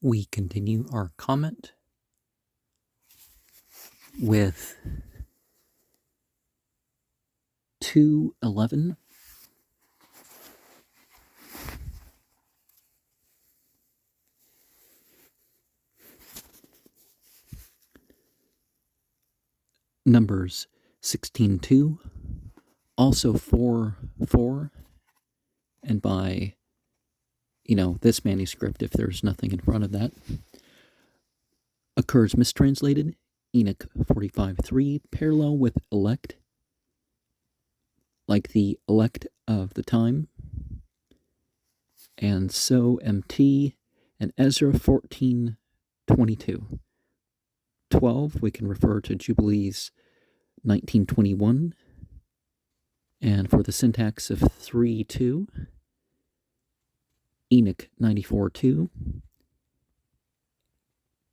we continue our comment with 2:11. Numbers 16:2, also 4:4, and by, this manuscript, if there's nothing in front of that, occurs mistranslated. Enoch 45:3, parallel with elect, like the elect of the time, and so MT, and Ezra 14:22. 12, we can refer to Jubilees 19:21, and for the syntax of 3:2, Enoch 94:2,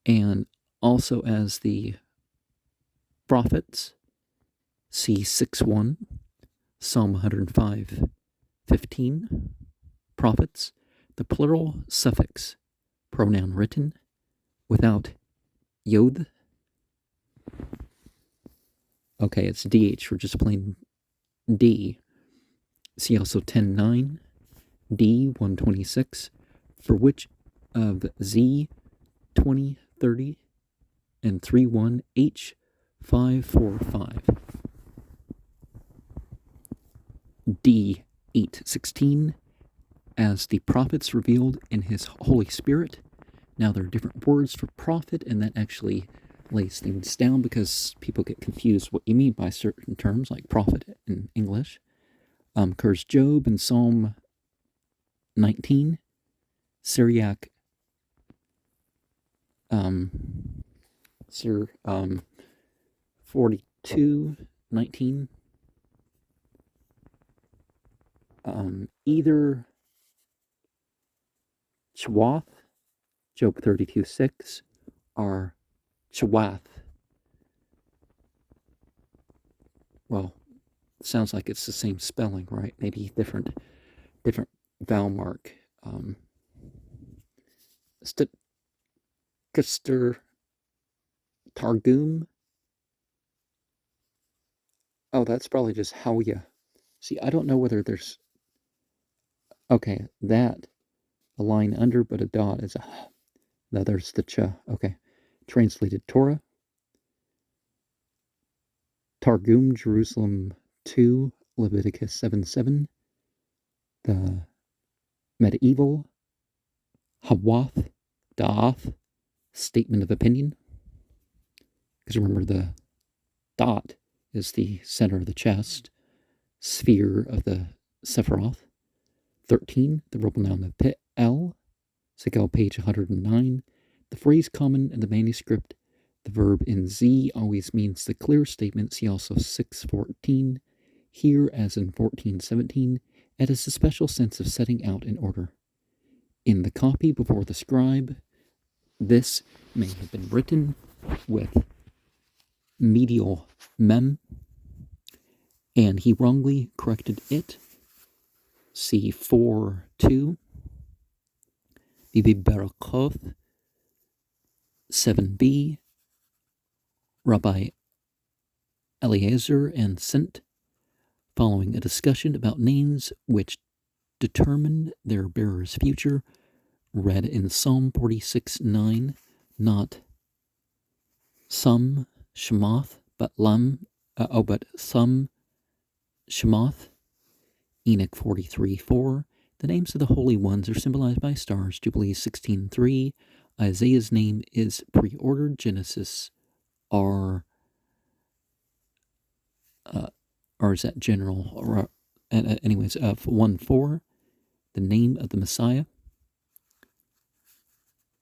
and also as the prophets, see 6:1, Psalm 105:15, prophets, the plural suffix, pronoun written without yod. Okay, it's DH, we're just plain D. See also 10:9, D 126, for which of Z 20:30, and 3:1 H 5:4:5. D 8:16, as the prophets revealed in his Holy Spirit. Now there are different words for prophet, and that actually lays things down because people get confused what you mean by certain terms like prophet in English. Occurs Job and Psalm 19, Syriac 42:19. Either Chwath, Job 32:6, or Chwath. Well, it sounds like it's the same spelling, right? Maybe different vowel mark. Schechter Targum. Oh, that's probably just Hawya. See, I don't know whether there's... Okay, that, a line under, but a dot is a... Now there's the cha. Okay. Translated Torah. Targum, Jerusalem 2, Leviticus 7:7. The medieval Hawath, Da'ath, statement of opinion. Because remember, the dot is the center of the chest, sphere of the Sephiroth. 13, the verbal noun of Pe'el, Segal page 109. The phrase common in the manuscript, the verb in Z, always means the clear statement. See also 6:14. Here, as in 14:17, it has a special sense of setting out in order. In the copy before the scribe, this may have been written with medial mem, and he wrongly corrected it. See 4:2. Bibi Barakoth 7b, Rabbi Eliezer and Sint, following a discussion about names which determined their bearer's future, read in Psalm 46:9, not some Shemoth, but some Shemoth. Enoch 43:4. The names of the holy ones are symbolized by stars. Jubilees 16:3. Isaiah's name is preordered. Genesis or is that general? Or, anyways, of 1:4. The name of the Messiah.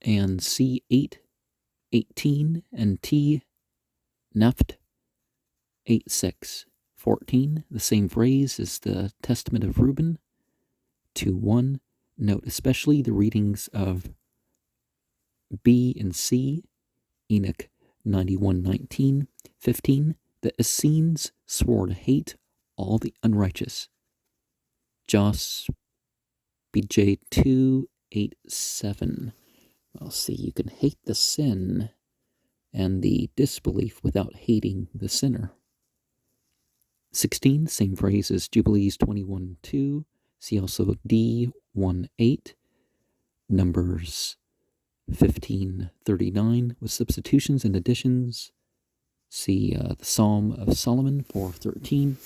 And C 8:18 and T Naft 8:6. 14, the same phrase as the Testament of Reuben. 2:1, note especially the readings of B and C, Enoch 91:19. 15, the Essenes swore to hate all the unrighteous. Jos BJ 2:8-7. Well, see, you can hate the sin and the disbelief without hating the sinner. 16, same phrase as Jubilees 21:2. See also D1:8, Numbers 15:39 with substitutions and additions. See the Psalm of Solomon 4:13.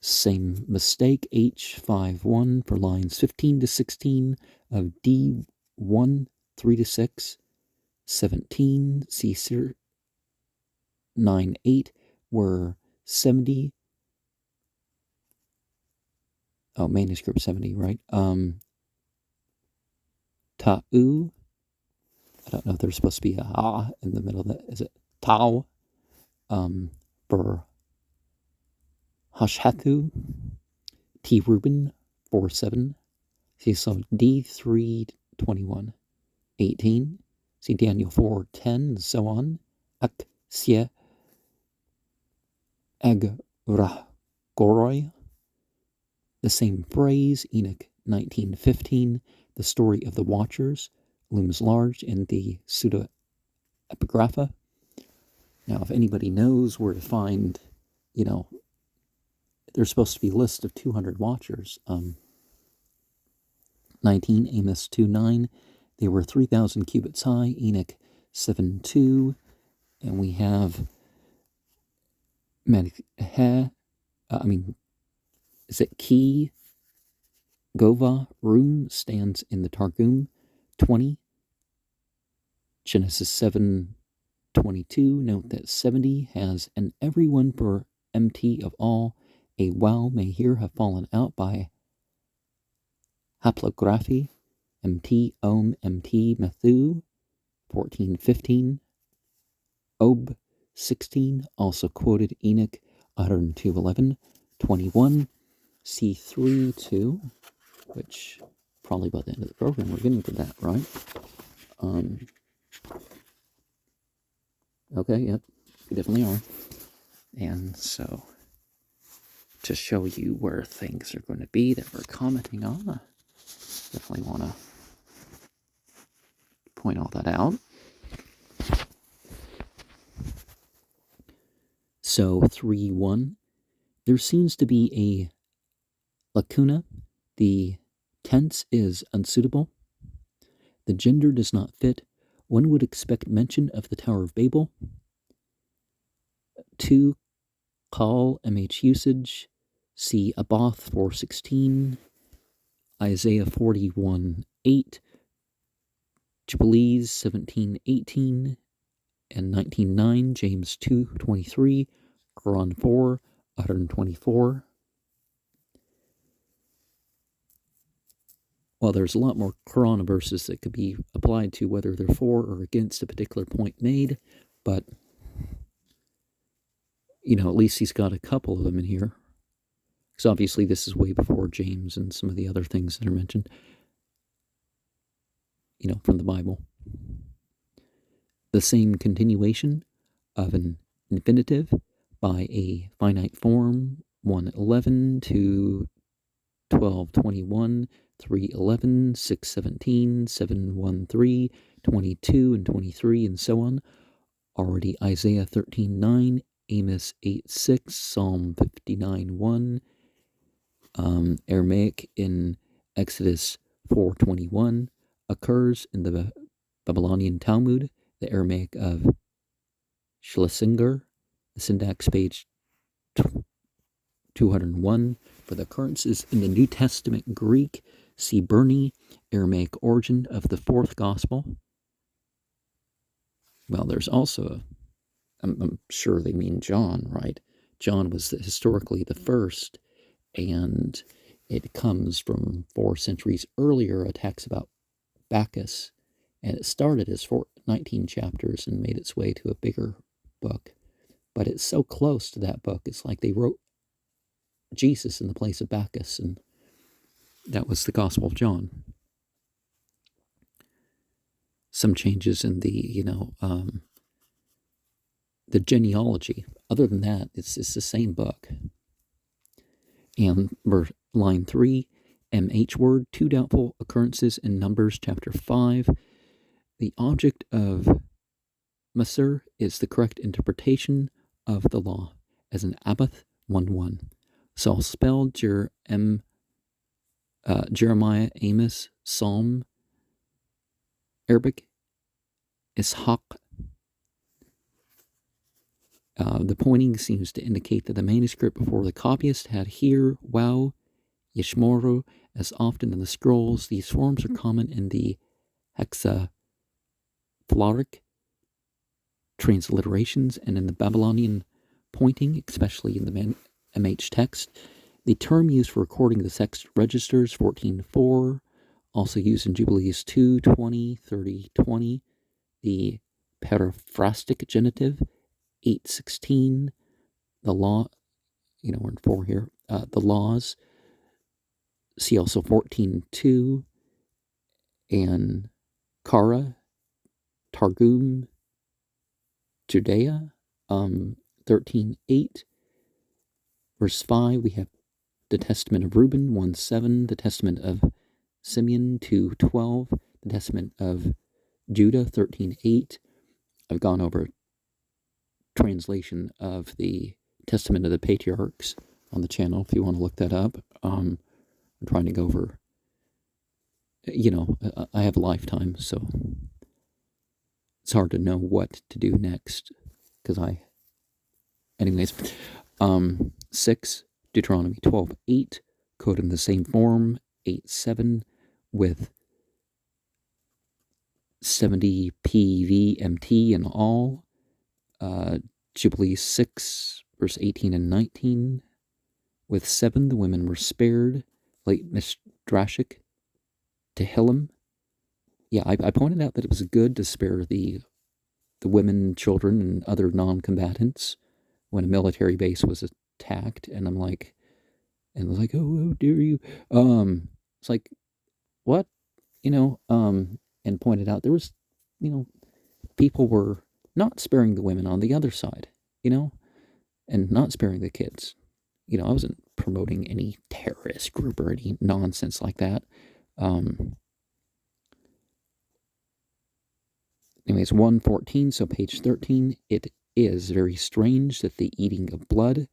Same mistake, H5:1 for lines 15 to 16 of D1 3-6. 17, C 9:8 were 70. Oh, manuscript 70, right? Ta'u. I don't know if there's supposed to be a ha in the middle of that. Is it Tau? For Hashatu. T. Rubin 4:7. See, so D3:21. 18. See Daniel 4:10 and so on. Ak sie ag goroi. The same phrase, Enoch 19:15. The story of the Watchers looms large in the pseudo-epigrapha. Now, if anybody knows where to find, there's supposed to be a list of 200 Watchers. 19, Amos 2:9. They were 3,000 cubits high, Enoch 7:2. And we have is it Ki Gova Room stands in the Targum 20. Genesis 7:22. Note that 70 has an everyone for MT of all. A wow may here have fallen out by haplography. MT Om MT Methu 14:15. Ob 16 also quoted Enoch 102:11. 21. C3:2, which probably by the end of the program we're getting to that, right? Okay, yep, we definitely are. And so, to show you where things are going to be that we're commenting on, I definitely want to point all that out. So 3:1, there seems to be a lacuna. The tense is unsuitable. The gender does not fit. One would expect mention of the Tower of Babel. 2, call, MH usage. See Abath 4:16. Isaiah 41:8. Jubilees 17:18 and 19:9. James 2:23. Quran 4:124. Well, there's a lot more Quran verses that could be applied to whether they're for or against a particular point made, but, at least he's got a couple of them in here. Because obviously this is way before James and some of the other things that are mentioned, from the Bible. The same continuation of an infinitive by a finite form, 1:11 to 12:21, 3:11, 6:17, 7:13, 22 and 23, and so on. Already Isaiah 13:9, Amos 8:6, Psalm 59:1, Aramaic in Exodus 4:21 occurs in the Babylonian Talmud, the Aramaic of Schlesinger, the syntax page 201. For the occurrences in the New Testament Greek, see Burney, Aramaic origin of the fourth gospel. Well, there's also, I'm sure they mean John, right? John was historically the first, and it comes from 4 centuries earlier, a text about Bacchus, and it started as 19 chapters and made its way to a bigger book. But it's so close to that book, it's like they wrote Jesus in the place of Bacchus, and that was the Gospel of John. Some changes in the, the genealogy. Other than that, it's the same book. And line 3, MH word, 2 doubtful occurrences in Numbers chapter 5. The object of Masur is the correct interpretation of the law as an Abath 1:1. So I'll spell Jeremiah, Amos, Psalm, Arabic, Ishaq. The pointing seems to indicate that the manuscript before the copyist had here, wow, Yishmoru, as often in the scrolls. These forms are common in the hexafloric transliterations and in the Babylonian pointing, especially in the MH text. The term used for recording the text registers 14:4, also used in Jubilees 2:20, 30:20. The periphrastic genitive 8:16. The law, we're in 4 here. The laws, see also 14:2, and Kara, Targum, Judea, 13:8. Verse 5, we have the Testament of Reuben, 1:7, the Testament of Simeon, 2:12, the Testament of Judah, 13:8. I've gone over translation of the Testament of the Patriarchs on the channel if you want to look that up. I'm trying to go over, I have a lifetime, so it's hard to know what to do next, because anyways. 6, Deuteronomy 12:8, code in the same form, 8:7, with 70 PVMT in all. Jubilee 6, verse 18 and 19, with 7, the women were spared. Late Midrashic, Tehillim. Yeah, I pointed out that it was good to spare the women, children, and other non-combatants when a military base was attacked, and I'm like, and it was like, oh, how dare you? It's like, what? And pointed out there was, people were not sparing the women on the other side, and not sparing the kids. I wasn't promoting any terrorist group or any nonsense like that. Anyways, 1:14, so page 13, it is very strange that the eating of blood,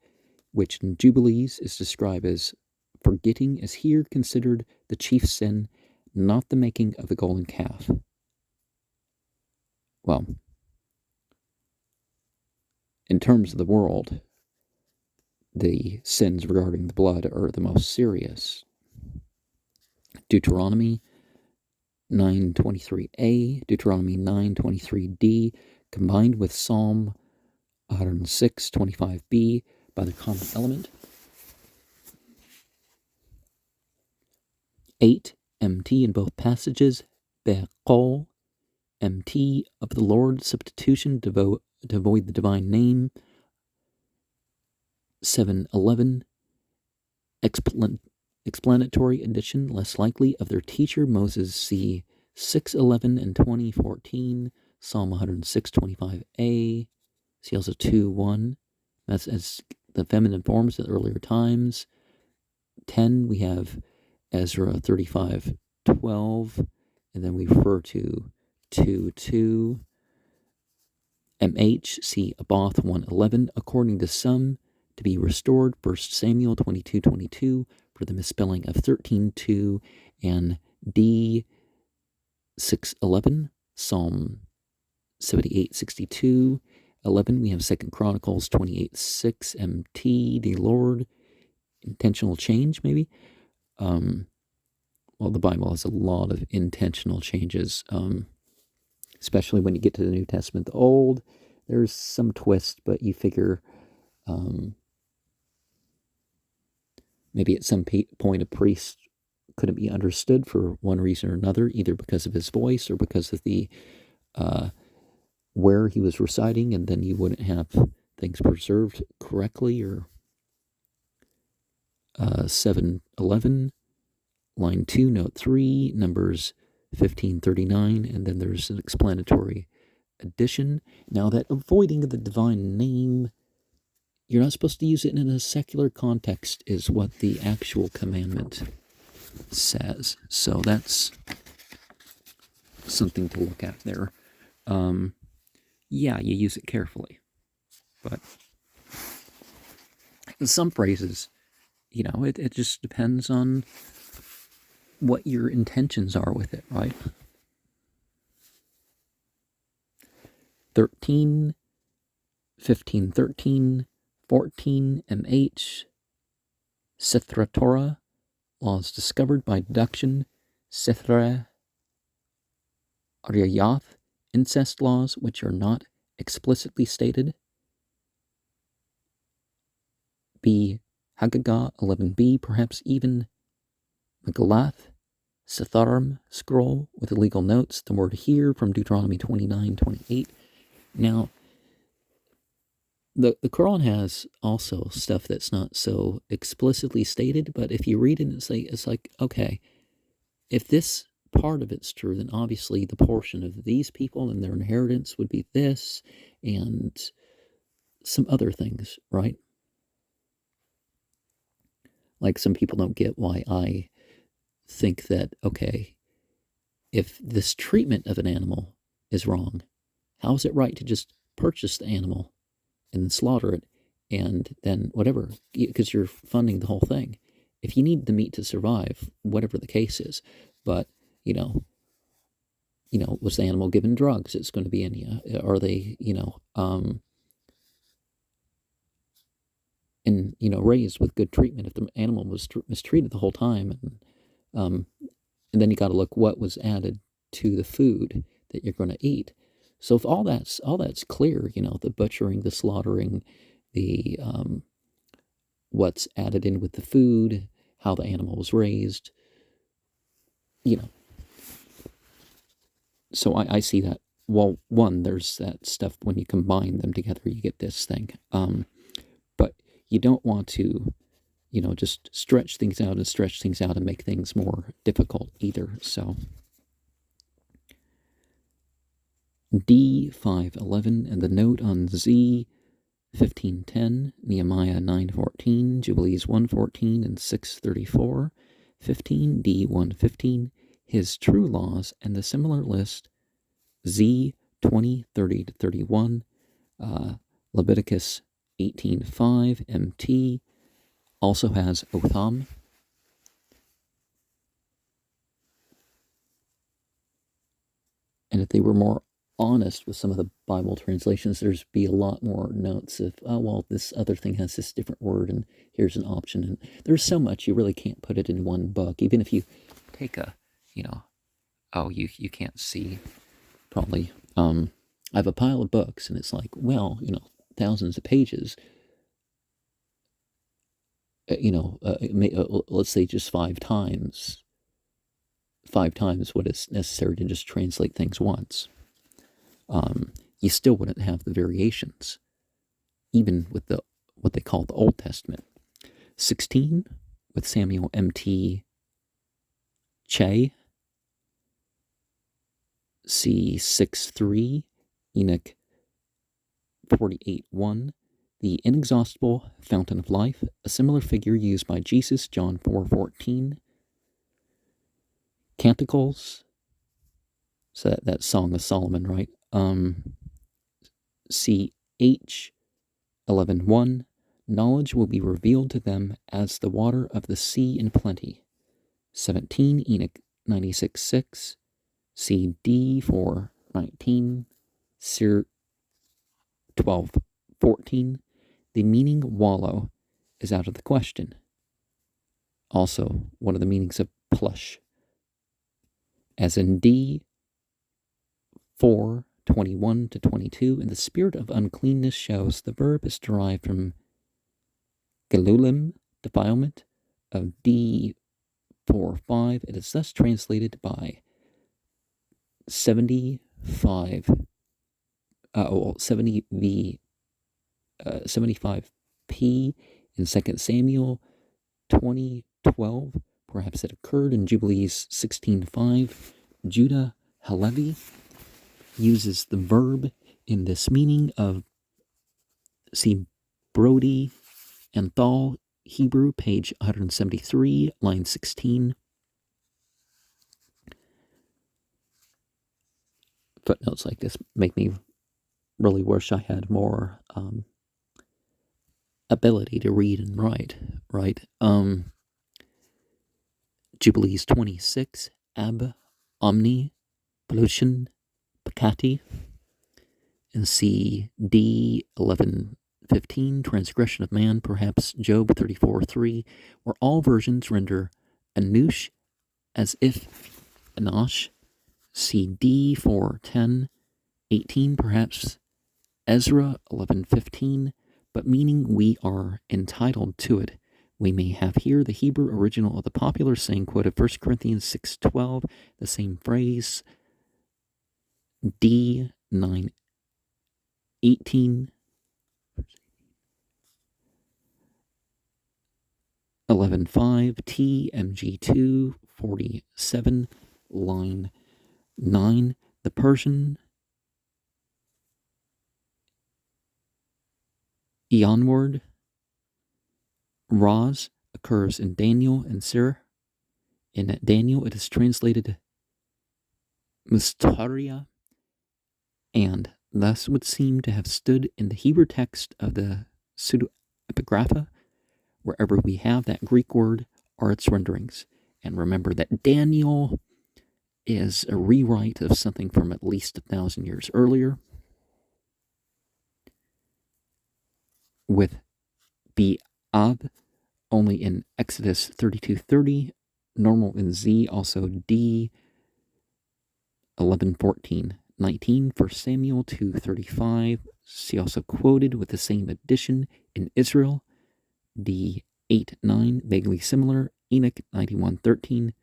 which in Jubilees is described as forgetting, is here considered the chief sin, not the making of the golden calf. Well, in terms of the world, the sins regarding the blood are the most serious. Deuteronomy 9:23a, Deuteronomy 9:23d, combined with Psalm 106:25b by the common element. 8, MT in both passages, Be'kol, MT of the Lord, substitution to avoid the divine name. 7:11, explanatory addition, less likely, of their teacher Moses. See 6:11 and 20:14, Psalm 106:25a. See also 2:1. That's as the feminine forms at earlier times. 10, we have Ezra 35:12, and then we refer to 2:2. MH, see Aboth 1:11, according to some, to be restored. 1 Samuel 22:22 for the misspelling of 13:2, and D 6:11, Psalm 78:62. 11, we have 2 Chronicles 28:6, MT, the Lord, intentional change, maybe. Well, the Bible has a lot of intentional changes, especially when you get to the New Testament. The Old, there's some twist, but you figure maybe at some point a priest couldn't be understood for one reason or another, either because of his voice or because of the where he was reciting, and then you wouldn't have things preserved correctly. Or 7:11, line 2, note 3, Numbers 15:39, and then there's an explanatory addition. Now, that avoiding the divine name, you're not supposed to use it in a secular context, is what the actual commandment says. So that's something to look at there. Yeah, you use it carefully. But in some phrases, it just depends on what your intentions are with it, right? 13, 15, 13, 14, MH, Sithra Torah, laws discovered by deduction, Sithra Aryayath, incest laws which are not explicitly stated. B. Haggadah 11b, perhaps even Megalath, Sitharim scroll with legal notes, the word here from Deuteronomy 29:28. Now, the Quran has also stuff that's not so explicitly stated, but if you read it, it's like, okay, if this part of it's true, then obviously the portion of these people and their inheritance would be this, and some other things, right? Like some people don't get why I think that, okay, if this treatment of an animal is wrong, how is it right to just purchase the animal and then slaughter it and then whatever, because you're funding the whole thing. If you need the meat to survive, whatever the case is, but was the animal given drugs? It's going to be any. Are they, raised with good treatment? If the animal was mistreated the whole time, and then you got to look what was added to the food that you're going to eat. So if all that's clear, the butchering, the slaughtering, the what's added in with the food, how the animal was raised, So I see that. Well, one, there's that stuff when you combine them together, you get this thing. But you don't want to, just stretch things out and make things more difficult either. So D511 and the note on Z 1510, Nehemiah 9:14, Jubilees 1:14 and 6:34, 15 D115, his true laws and the similar list Z 20:30-31, Leviticus 18:5, MT also has Otham. And if they were more honest with some of the Bible translations, there's be a lot more notes of, oh, well, this other thing has this different word, and here's an option. And there's so much, you really can't put it in one book. Even if you take a, you can't see, probably. I have a pile of books, and it's like, well, thousands of pages. Let's say just five times what is necessary to just translate things once. You still wouldn't have the variations, even with what they call the Old Testament. 16 with Samuel M.T. Che, C 6:3, Enoch 48:1, the inexhaustible fountain of life, a similar figure used by Jesus, John 4:14. Canticles, so that Song of Solomon, right? CH 11:1, knowledge will be revealed to them as the water of the sea in plenty. 17, Enoch 96:6, CD 4:19, Sir 12:14, the meaning wallow is out of the question. Also, one of the meanings of plush. As in D 4:21-22, and the spirit of uncleanness shows the verb is derived from gelulim, defilement, of D 4:5. It is thus translated by 75 75p in 2 Samuel 20:12. Perhaps it occurred in Jubilees 16:5. Judah Halevi uses the verb in this meaning of, see Brody and Thal, Hebrew, page 173, line 16. footnotes like this make me really wish I had more ability to read and write, right? Jubilees 26, Ab, Omni, Pollution, Peccati, and C, D, 11:15, Transgression of Man, perhaps Job 34:3, where all versions render Anush as if Enosh, C, D, 4:10, 18, perhaps Ezra 11:15, but meaning we are entitled to it. We may have here the Hebrew original of the popular saying quoted 1 Corinthians 6:12, the same phrase, D 9:18, 11:5, T MG 2:47, line 9. The Persian Eonward Raz occurs in Daniel and Sirah. In Daniel, it is translated Mustaria, and thus would seem to have stood in the Hebrew text of the pseudepigrapha. Wherever we have that Greek word are its renderings. And remember that Daniel is a rewrite of something from at least 1,000 years earlier, with Ab only in Exodus 32:30, normal in Z, also D 11:14-19, 1 Samuel 2:35. See also quoted with the same addition in Israel, D 8:9, vaguely similar, Enoch 91:13,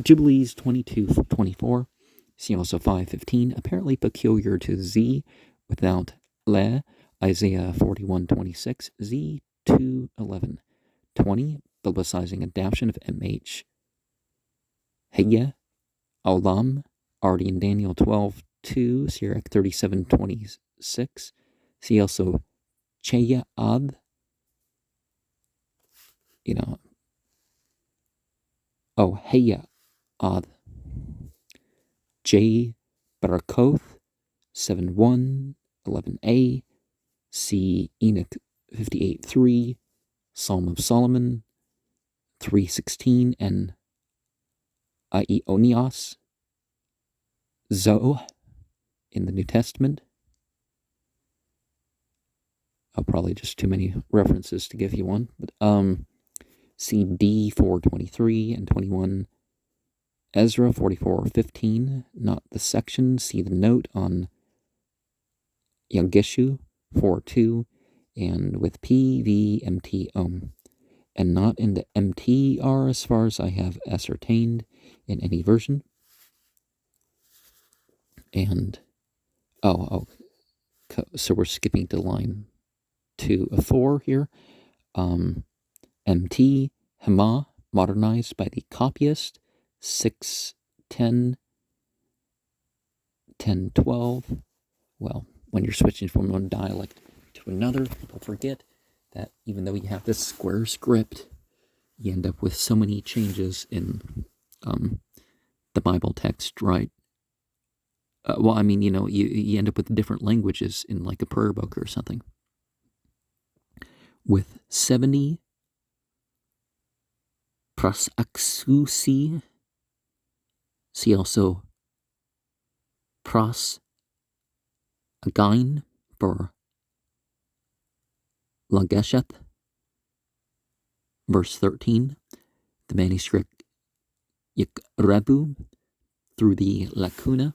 Jubilees 22:24. See also 5:15, apparently peculiar to Z without Le, Isaiah 41:26, Z 2:11. 20, biblicizing adaptation of MH Heye, Olam, already in Daniel 12:2, Sirach 37:26. See also Cheya Ad, Heya Ad, J Barakoth 7:1, 11a, C Enoch 58:3, Psalm of Solomon 3:16, and Aionios Zoe in the New Testament. Probably just too many references to give you one, but C D 4:23 and 21, Ezra 44:15, not the section. See the note on Yageshu 4:2, and with P V MT and not in the MTR as far as I have ascertained in any version. And so we're skipping to line 2 of 4 here. MT Hema, modernized by the copyist, 6:10, 10:12. Well, when you're switching from one dialect to another, don't forget that even though you have this square script, you end up with so many changes in the Bible text, right? You end up with different languages in like a prayer book or something. With 70 Prasaxusi, see also Pras Again for Lagesheth, verse 13, the manuscript Yikrebu, through the lacuna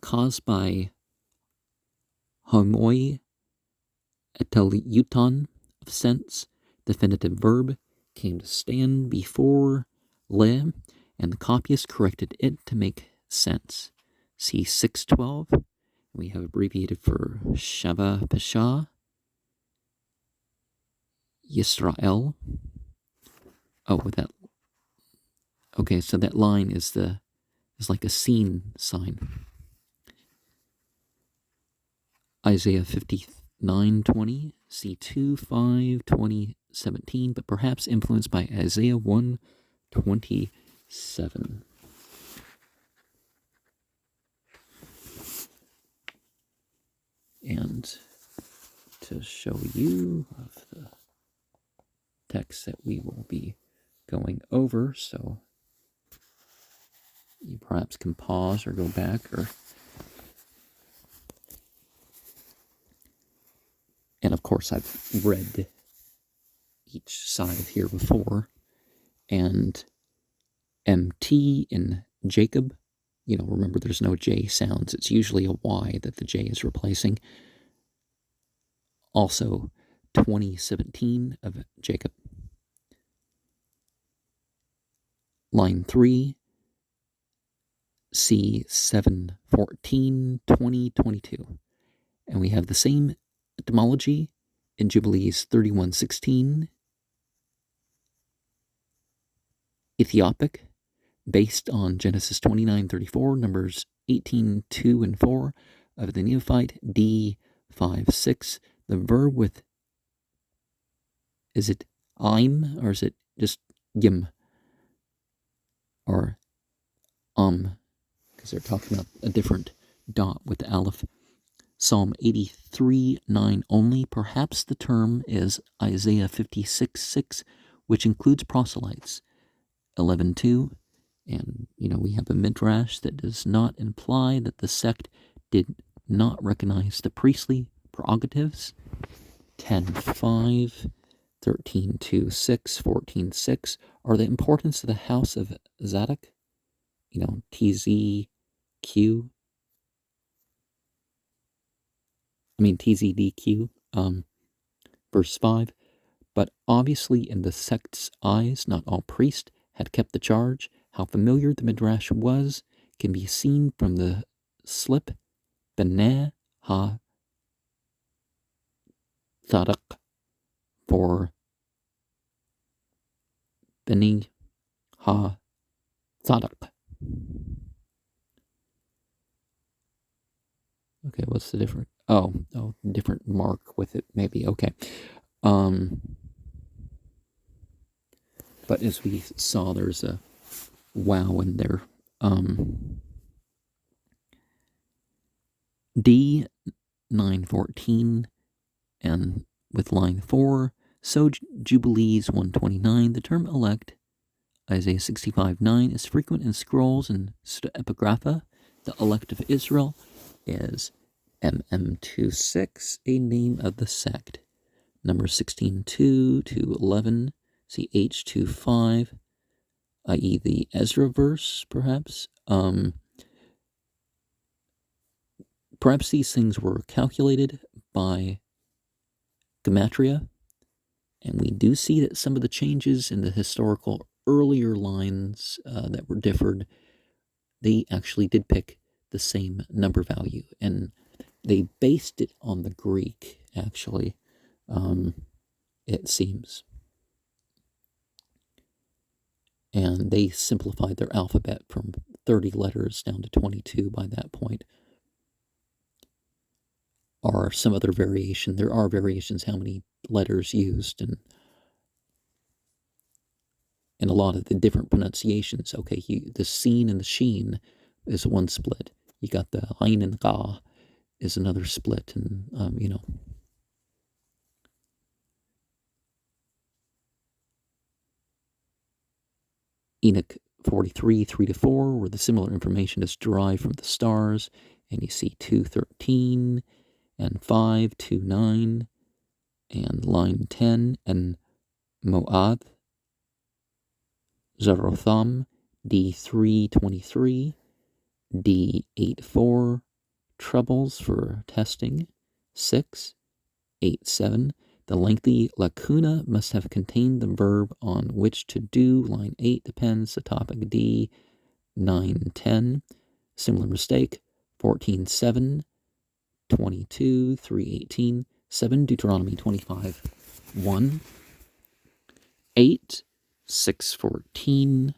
caused by homoi etelyuton of sense, definitive verb, came to stand before le, and the copyist corrected it to make sense. See 6:12. We have abbreviated for Shava Pesha, Yisrael. So that line is like a scene sign. Isaiah 59:20, C2, 5, 20, 17, but perhaps influenced by Isaiah 1:27. to show you of the text that we will be going over, so you perhaps can pause or go back, and of course I've read each side here before, and MT in Jacob, remember there's no J sounds, it's usually a Y that the J is replacing. Also 2017 of Jacob. Line 3, C714, 2022. And we have the same etymology in Jubilees 3116, Ethiopic, based on Genesis 29:34, Numbers 18:2 and 4 of the Neophyte, D5:6. The verb with, is it I'm or is it just gim? Or because they're talking about a different dot with the aleph. Psalm 83:9 only. Perhaps the term is Isaiah 56:6, which includes proselytes. 11:2, and we have a midrash that does not imply that the sect did not recognize the priestly prerogatives. 10:5, 13:2, 6, 14:6 are the importance of the house of Zadok. TZDQ, verse 5. But obviously in the sect's eyes, not all priests had kept the charge. How familiar the midrash was can be seen from the slip B'nai ha-Zadok for B'nai ha-Zadok. Okay, what's the difference? Oh, different mark with it, maybe. Okay. But as we saw, there's a wow in there. D914, and with line 4, so Jubilees 129, the term elect, Isaiah 65:9, is frequent in scrolls and epigrapha. The elect of Israel is MM26, a name of the sect. Number 16:2 to 11, see H25, i.e. the Ezra verse, perhaps. Perhaps these things were calculated by gematria, and we do see that some of the changes in the historical earlier lines that were differed, they actually did pick the same number value, and they based it on the Greek, actually, it seems. And they simplified their alphabet from 30 letters down to 22 by that point. Or some other variation. There are variations how many letters used, and a lot of the different pronunciations. Okay, the seen and the sheen is one split. You got the ein and ga is another split, and Enoch 43, 3-4, where the similar information is derived from the stars, and you see 2:13 and 5:2-9, and line 10, and Moad, Zerotham, D3:23, D8:4, trebles for testing, 6:8-7. The lengthy lacuna must have contained the verb on which to do. Line 8 depends. The topic D, 9:10. Similar mistake. 14:7, 22, 3:18, 7, Deuteronomy 25:1, 8, 6:14,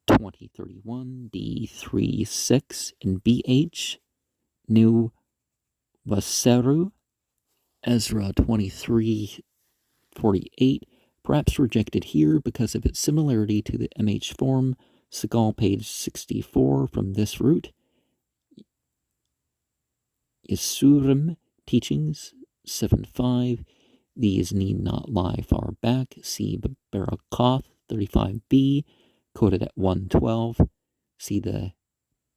20:31, D3:6, and BH, New Vaseru, Ezra 23:48, perhaps rejected here because of its similarity to the MH form. Segal, page 64, from this root. Yisurim, teachings, 7.5. These need not lie far back. See Barakoth 35b, quoted at 112. See the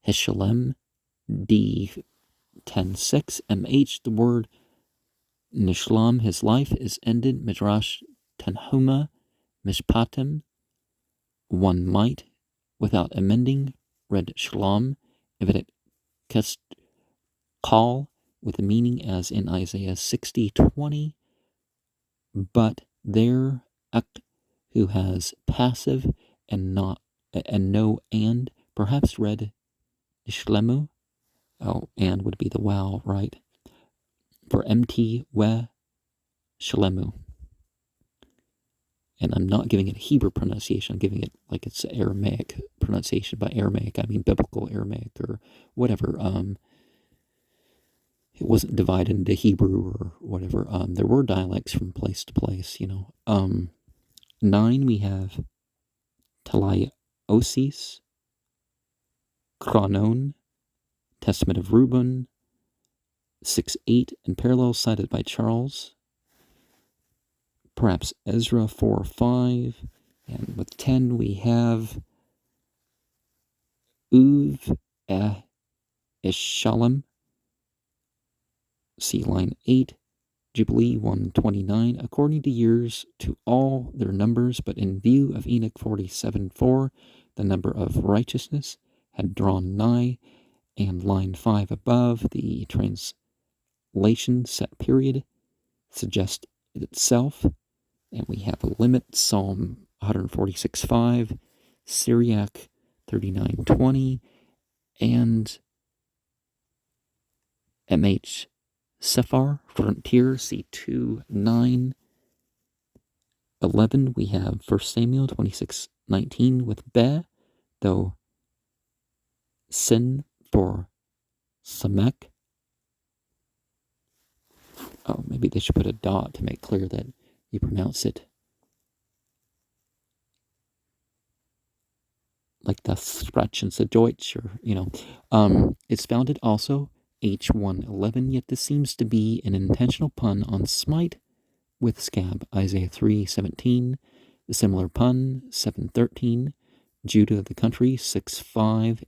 Heshalem D 10.6. MH, the word Nishlam, his life is ended. Midrash Tanhuma Mishpatim, one might, without amending, read Shalom, if it kest call, with the meaning as in Isaiah 60:20, but there who has passive and not and no and, perhaps read Shlemu. Oh, and would be the wow, right? For MT we Shlemu. And I'm not giving it a Hebrew pronunciation. I'm giving it like it's Aramaic pronunciation. By Aramaic, I mean biblical Aramaic or whatever. It wasn't divided into Hebrew or whatever. There were dialects from place to place, 9, we have Talaiosis, Chronon, Testament of Reuben, 6.8, and parallels cited by Charles. Perhaps Ezra 4.5, and with 10 we have Uv Eshalem, see line 8, Jubilee 129, according to years to all their numbers, but in view of Enoch 47.4, the number of righteousness had drawn nigh, and line 5 above, the translation set period suggests itself, and we have a limit, Psalm 146.5, Syriac 39.20, and MH Sephar, Frontier, C2, 9, 11, we have 1 Samuel 26:19 with Be, though Sin for Samek. Oh, maybe they should put a dot to make clear that you pronounce it like the Sprach and the Deutsch, or, it's founded also H111, yet this seems to be an intentional pun on smite with scab, Isaiah 3:17, the similar pun, 7:13, Judah of the country, 6:5,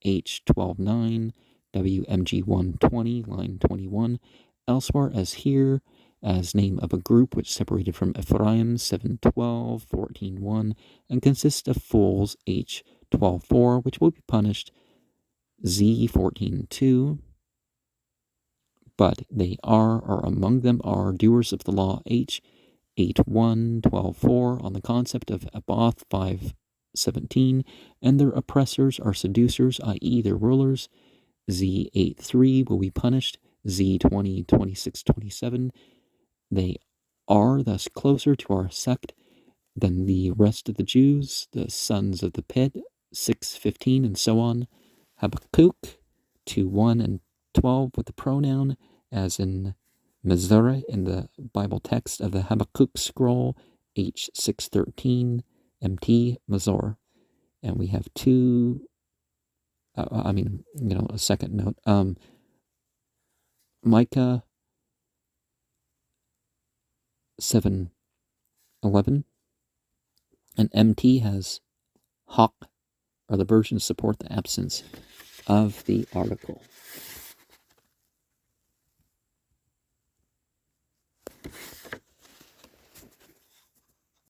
H12:9, WMG 120, line 21, elsewhere as here, as name of a group which separated from Ephraim, 7:12, 14:1, and consists of fools, H12:4, which will be punished, Z 14:2, but they are, or among them are, doers of the law, H 8:1, 12:4, on the concept of Aboth 5:17, and their oppressors are seducers, i.e. their rulers, Z 8:3, will be punished, Z 20, 26, 27. They are thus closer to our sect than the rest of the Jews, the sons of the pit, 6:15, and so on. Habakkuk 2:1 and 12 with the pronoun, as in Missouri in the Bible text of the Habakkuk scroll, H 6:13, MT Mazor. And we have a second note. Micah 7:11, and MT has Hawk, or the versions support the absence of the article.